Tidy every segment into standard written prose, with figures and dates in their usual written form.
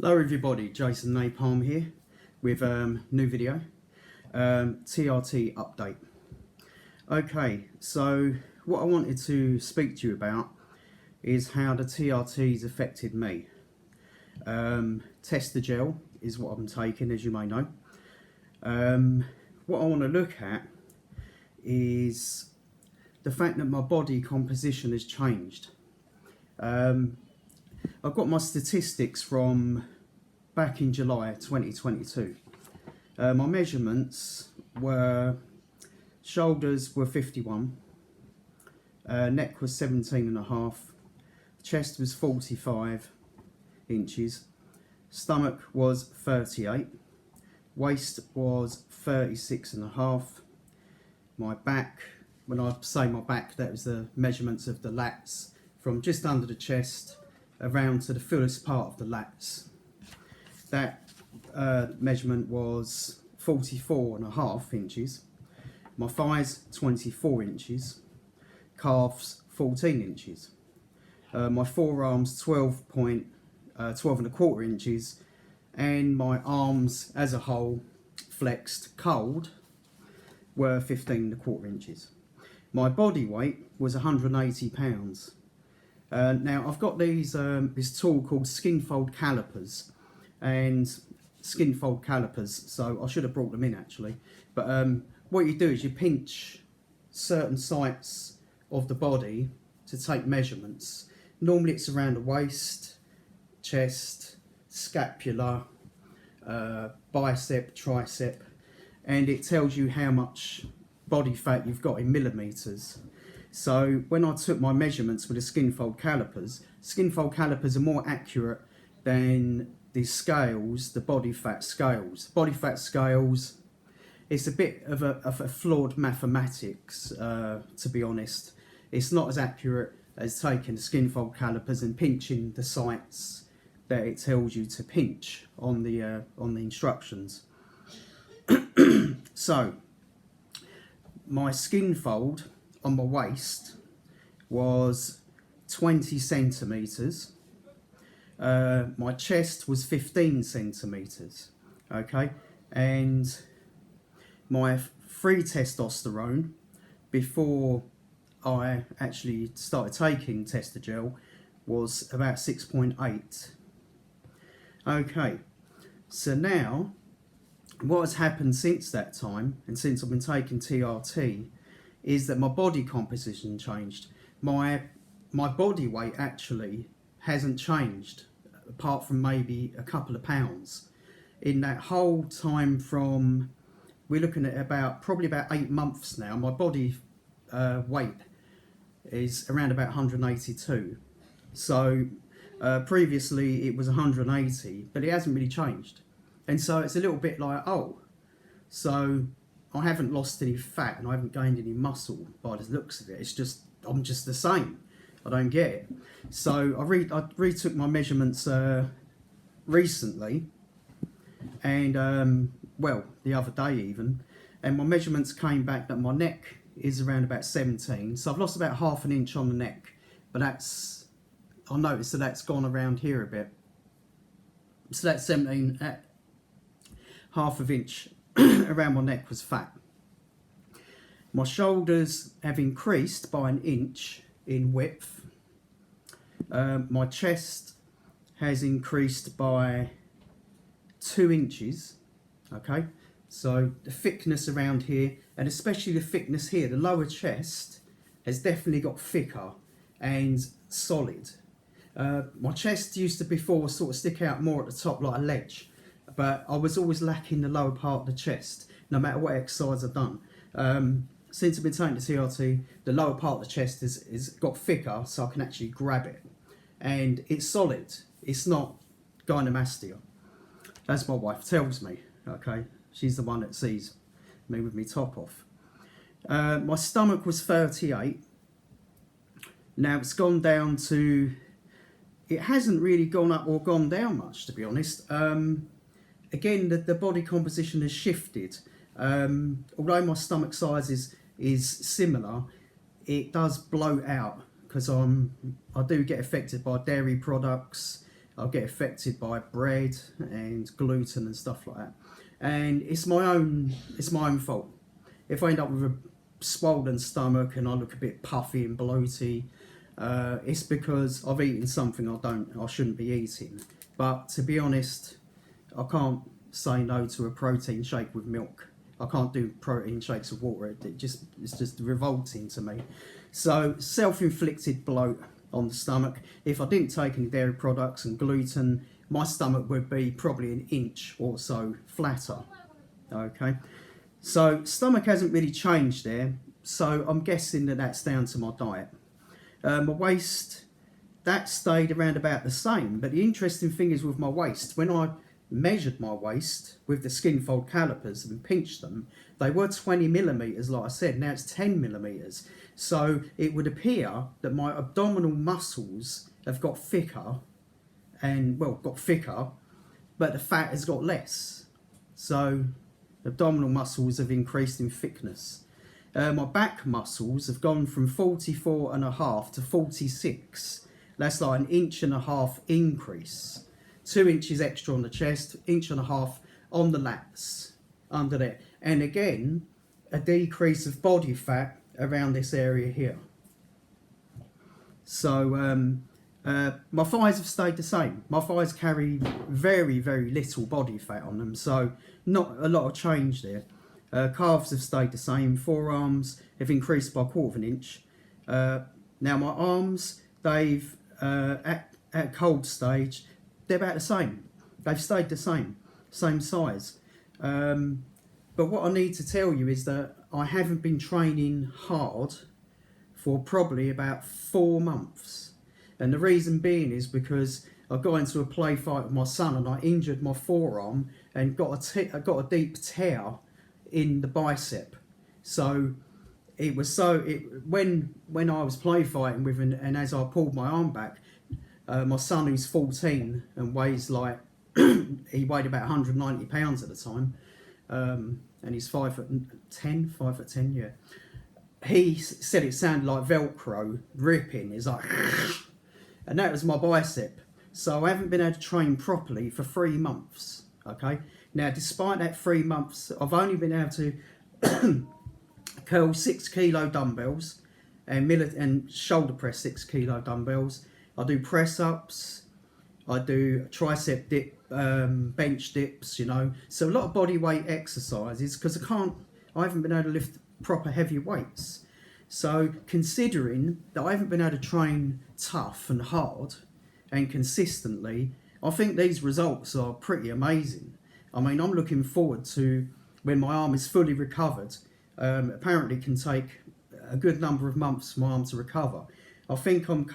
Hello everybody, Jason Napalm here with new video, TRT update. Okay, so what I wanted to speak to you about is how the TRT's affected me. Testosterone is what I'm taking, as you may know. What I want to look at is the fact that my body composition has changed. I've got my statistics from back in July 2022. My measurements were, shoulders were 51, neck was 17.5, chest was 45 inches, stomach was 38, waist was 36.5, my back, when I say my back, that was the measurements of the lats from just under the chest around to the fullest part of the lats. That measurement was 44.5 inches. My thighs 24 inches, calves 14 inches. My forearms 12.25 inches, and my arms as a whole flexed cold were 15.25 inches. My body weight was 180 pounds. Now I've got these this tool called skin fold calipers, and skin fold calipers, so I should have brought them in actually, but what you do is you pinch certain sites of the body to take measurements. Normally it's around the waist, chest, scapula, bicep, tricep, and it tells you how much body fat you've got in millimeters. So when I took my measurements with the skin fold calipers are more accurate than the scales, the body fat scales. Body fat scales, it's a bit of a flawed mathematics, to be honest. It's not as accurate as taking the skin fold calipers and pinching the sites that it tells you to pinch on the instructions. So my skin fold on my waist was 20 centimeters. My chest was 15 centimeters. Okay, and my free testosterone before I actually started taking Testosterone was about 6.8. Okay, so now what has happened since that time, and since I've been taking TRT, is that my body composition changed. My body weight actually hasn't changed, apart from maybe a couple of pounds. In that whole time from, we're looking at probably about 8 months now, my body weight is around about 182. So previously it was 180, but it hasn't really changed. And so it's a little bit like, oh, so I haven't lost any fat and I haven't gained any muscle by the looks of it. It's just, I'm just the same. I don't get it. So I retook my measurements recently, and well, the other day even, and my measurements came back that my neck is around about 17. So I've lost about half an inch on the neck, but that's, I noticed that that's gone around here a bit. So that's 17, half an inch around my neck was fat. My shoulders have increased by 1 inch in width. My chest has increased by 2 inches. Okay, so the thickness around here, and especially the thickness here, the lower chest has definitely got thicker and solid. My chest used to before sort of stick out more at the top like a ledge, but I was always lacking the lower part of the chest, no matter what exercise I've done. Since I've been taking the TRT, the lower part of the chest is got thicker, so I can actually grab it. And it's solid. It's not gynecomastia. As my wife tells me, okay? She's the one that sees me with me top off. My stomach was 38. Now it's gone down to, it hasn't really gone up or gone down much, to be honest. Again, the body composition has shifted. Although my stomach size is similar, it does bloat out because I do get affected by dairy products, I'll get affected by bread and gluten and stuff like that. And it's my own fault. If I end up with a swollen stomach and I look a bit puffy and bloaty, it's because I've eaten something I shouldn't be eating. But to be honest, I can't say no to a protein shake with milk. I can't do protein shakes with water. It's just revolting to me. So self-inflicted bloat on the stomach. If I didn't take any dairy products and gluten, my stomach would be probably an inch or so flatter. Okay, so stomach hasn't really changed there. So I'm guessing that that's down to my diet. My waist, that stayed around about the same. But the interesting thing is with my waist, when I measured my waist with the skin fold calipers and pinched them, they were 20 millimeters, like I said. Now it's 10 millimeters. So it would appear that my abdominal muscles have got thicker, but the fat has got less. So abdominal muscles have increased in thickness. My back muscles have gone from 44.5 to 46. That's like an 1.5 inch increase. 2 inches extra on the chest, 1.5 inches on the lats, under there. And again, a decrease of body fat around this area here. So my thighs have stayed the same. My thighs carry very, very little body fat on them, so not a lot of change there. Calves have stayed the same. Forearms have increased by 1/4 inch. Now my arms, they've at cold stage, they're about the same. They've stayed the same size. But what I need to tell you is that I haven't been training hard for probably about 4 months. And the reason being is because I got into a play fight with my son and I injured my forearm and got a deep tear in the bicep. So when I was play fighting with him, and as I pulled my arm back, my son, who's 14 and weighs like he weighed about 190 pounds at the time, and he's 5'10", yeah. He said it sounded like Velcro ripping. It's like, and that was my bicep. So I haven't been able to train properly for 3 months. Okay. Now, despite that 3 months, I've only been able to curl 6 kilo dumbbells and shoulder press 6 kilo dumbbells. I do press ups. I do tricep dip, bench dips. So a lot of body weight exercises because I haven't been able to lift proper heavy weights. So considering that I haven't been able to train tough and hard and consistently, I think these results are pretty amazing. I mean, I'm looking forward to when my arm is fully recovered. Apparently it can take a good number of months for my arm to recover. I think I'm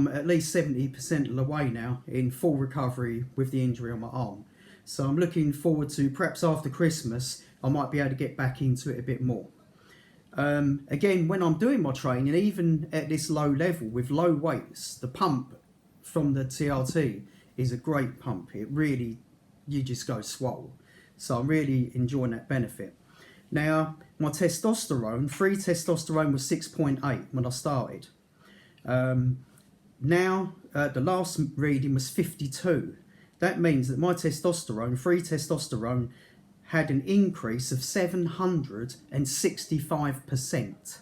at least 70% of the way now in full recovery with the injury on my arm. So I'm looking forward to, perhaps after Christmas, I might be able to get back into it a bit more. Again, when I'm doing my training, even at this low level with low weights, the pump from the TRT is a great pump. It really, you just go swole. So I'm really enjoying that benefit. Now, my testosterone, free testosterone was 6.8 when I started. Now, the last reading was 52. That means that my testosterone, free testosterone, had an increase of 765%.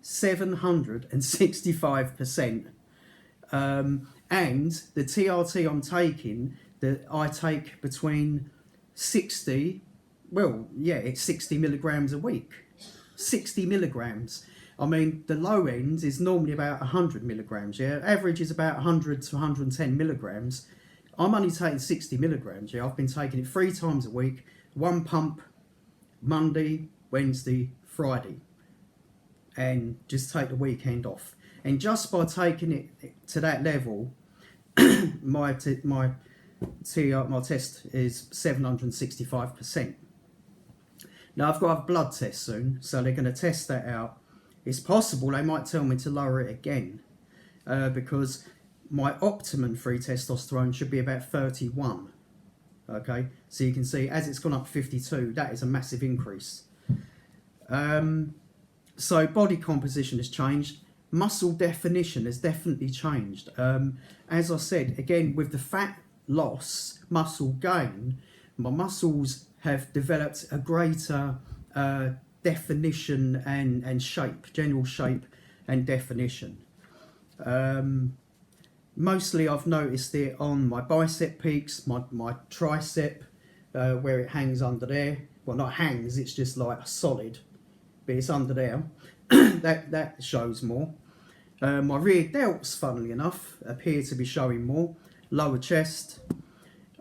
765%. And the TRT I'm taking, that I take between 60, it's 60 milligrams a week. 60 milligrams. I mean, the low end is normally about 100 milligrams, yeah? Average is about 100 to 110 milligrams. I'm only taking 60 milligrams, yeah? I've been taking it 3 times a week, 1 pump Monday, Wednesday, Friday, and just take the weekend off. And just by taking it to that level, my test is 765%. Now, I've got to have a blood test soon, so they're going to test that out. It's possible they might tell me to lower it again, because my optimum free testosterone should be about 31. Okay, so you can see as it's gone up 52, that is a massive increase. So body composition has changed. muscle definition has definitely changed. As I said, again, with the fat loss, muscle gain, my muscles have developed a greater definition and shape, general shape and definition. Mostly I've noticed it on my bicep peaks, my tricep, where it hangs under there. Well, not hangs, it's just like a solid, but it's under there. that shows more. My rear delts, funnily enough, appear to be showing more. Lower chest.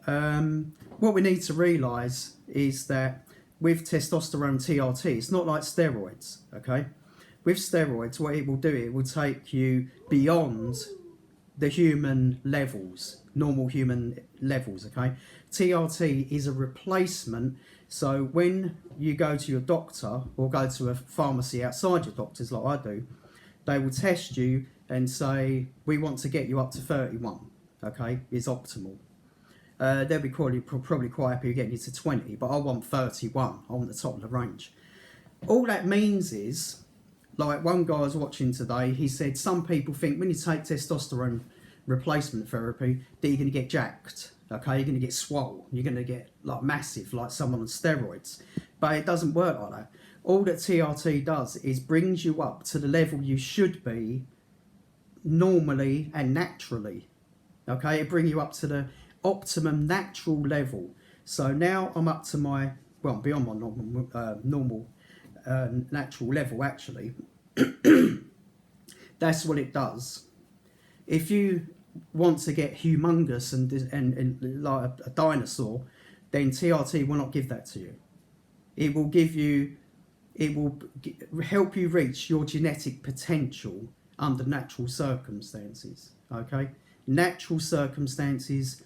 What we need to realise is that with testosterone TRT, it's not like steroids, okay? With steroids, what it will do, it will take you beyond the human levels, normal human levels, okay? TRT is a replacement, so when you go to your doctor or go to a pharmacy outside your doctor's like I do, they will test you and say, we want to get you up to 31, okay, is optimal. They'll be probably quite happy getting you to 20, but I want 31, I want the top of the range. All that means is, like one guy I was watching today, he said some people think when you take testosterone replacement therapy that you're going to get jacked, okay, you're going to get swole, you're going to get like massive, like someone on steroids, but it doesn't work like that. All that TRT does is brings you up to the level you should be normally and naturally, okay, it brings you up to the optimum natural level. So now I'm up to my, well, beyond my normal natural level actually. That's what it does. If you want to get humongous and like a dinosaur, then TRT will not give that to you. It will give you, it will help you reach your genetic potential under natural circumstances, okay? Natural circumstances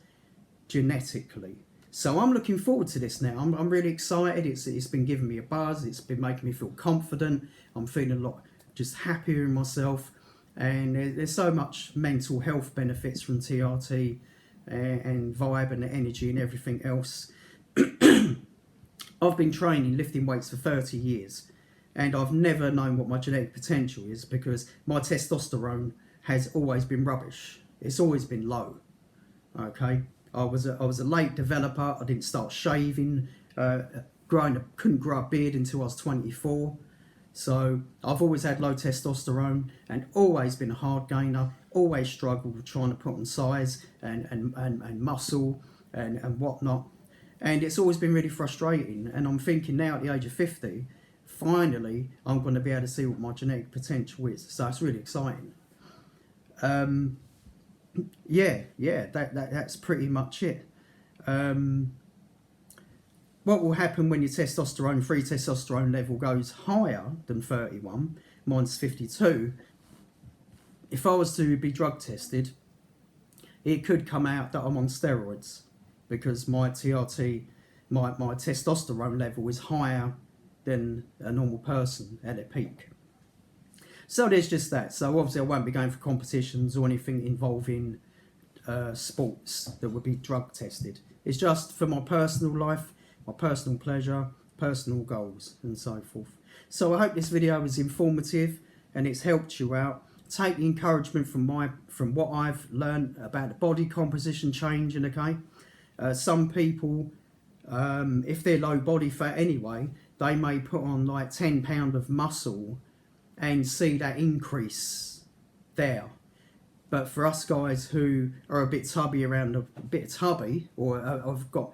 genetically. So I'm looking forward to this now. I'm really excited. It's been giving me a buzz. It's been making me feel confident. I'm feeling a lot just happier in myself. And there's so much mental health benefits from TRT and vibe and energy and everything else. I've been training, lifting weights for 30 years. And I've never known what my genetic potential is because my testosterone has always been rubbish. It's always been low, okay? I was a late developer. I didn't start shaving, couldn't grow a beard until I was 24. So I've always had low testosterone and always been a hard gainer, always struggled with trying to put on size and muscle and whatnot. And it's always been really frustrating. And I'm thinking now at the age of 50, finally, I'm going to be able to see what my genetic potential is. So it's really exciting. That's pretty much it. What will happen when your testosterone, free testosterone level goes higher than 31, mine's 52, if I was to be drug tested, it could come out that I'm on steroids because my TRT, my testosterone level is higher than a normal person at their peak. So there's just that. So obviously I won't be going for competitions or anything involving sports that would be drug tested. It's just for my personal life, my personal pleasure, personal goals and so forth. So I hope this video was informative and it's helped you out. Take the encouragement from what I've learned about the body composition changing, okay? Some people, if they're low body fat anyway, they may put on like 10 pounds of muscle and see that increase there. But for us guys who are a bit tubby around, a bit tubby, or have got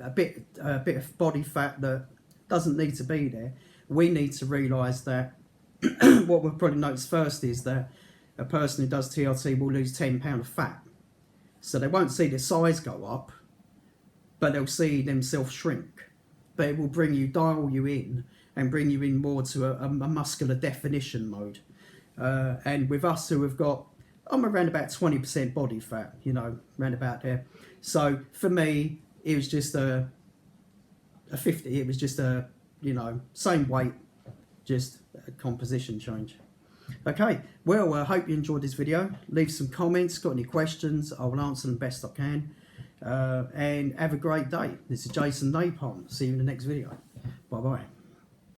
a bit of body fat that doesn't need to be there, we need to realise that what we'll probably notice first is that a person who does TRT will lose 10 pounds of fat. So they won't see their size go up, but they'll see themselves shrink. But it will dial you in and bring you in more to a muscular definition mode. And with us who have got, I'm around about 20% body fat, you know, around about there. So for me, it was just a 50, it was just a, you know, same weight, just a composition change. Okay, well, I hope you enjoyed this video. Leave some comments, got any questions, I will answer them best I can. And have a great day. This is Jason Napalm. See you in the next video. Bye-bye.